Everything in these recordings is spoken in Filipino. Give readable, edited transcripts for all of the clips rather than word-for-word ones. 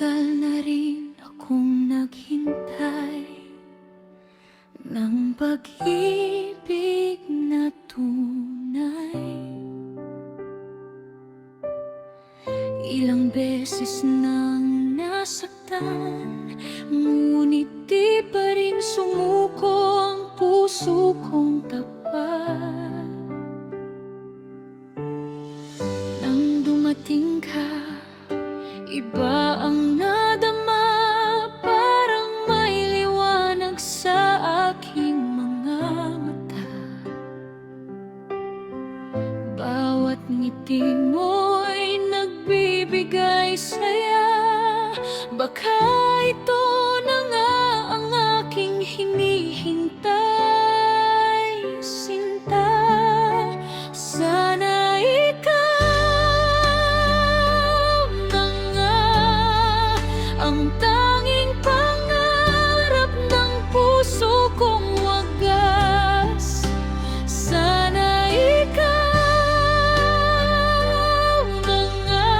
Matagal na rin akong naghintay ng pag-ibig na tunay. Ilang beses nang nasaktan, ngunit di pa rin sumuko ang puso kong tapat. Nang dumating ka, iba ang nadama, parang may liwanag sa aking mga mata. Bawat ngiti mo'y nagbibigay saya, baka ito na nga ang aking hinihintay, sinta. Sana ang tanging pangarap ng puso kong wagas. Sana ikaw na nga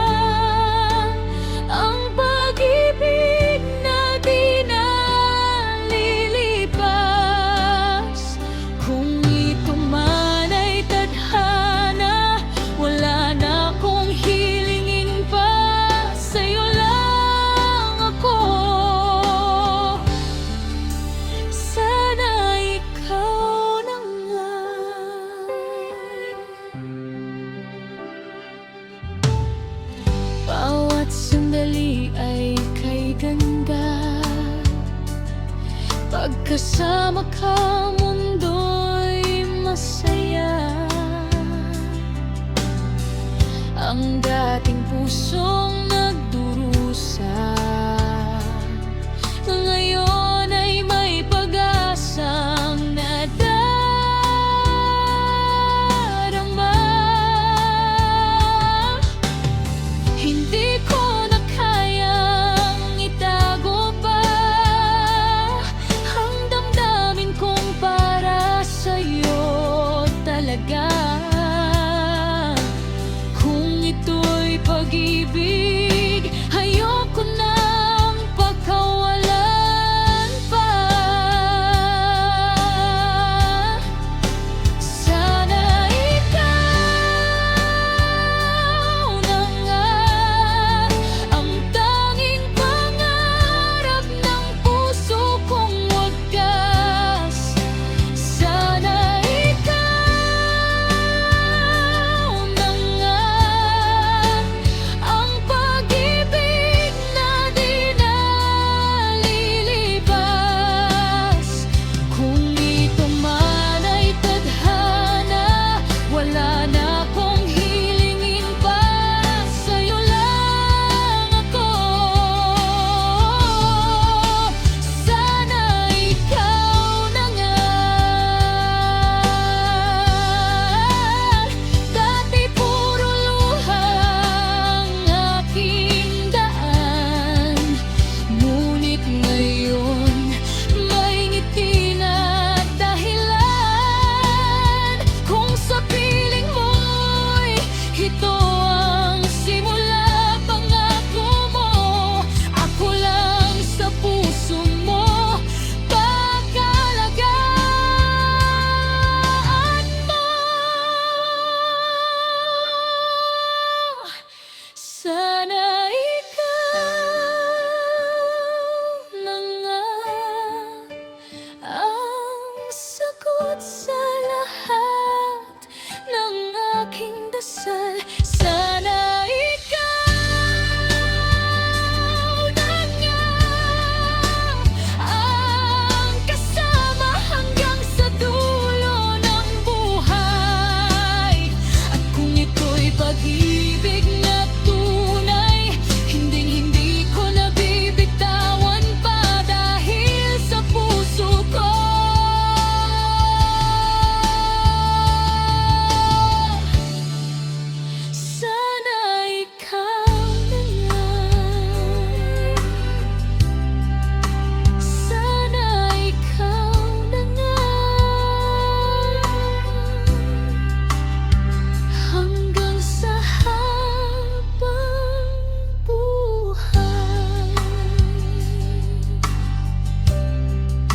ang pag-ibig na di nalilipas. Kung ito man ay tadhana, wala na akong hilingin pa, sa'yo lang ako. Sana ikaw na nga. Bawat sandali ay kay ganda, pagkasama ka mundo'y masaya. Ang dating pusong nagdurusa, ngayon ay may pag-asang nadarama. Hindi ko na kayang itago pa ang damdamin kong para sa'yo talaga. Kung ito'y pag-ibig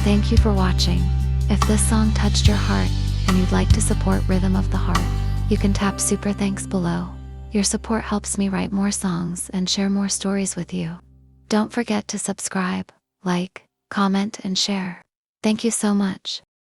Thank you for watching. If this song touched your heart and you'd like to support Rhythm of the Heart, you can tap super thanks below. Your support helps me write more songs and share more stories with you. Don't forget to subscribe, like, comment, and share. Thank you so much.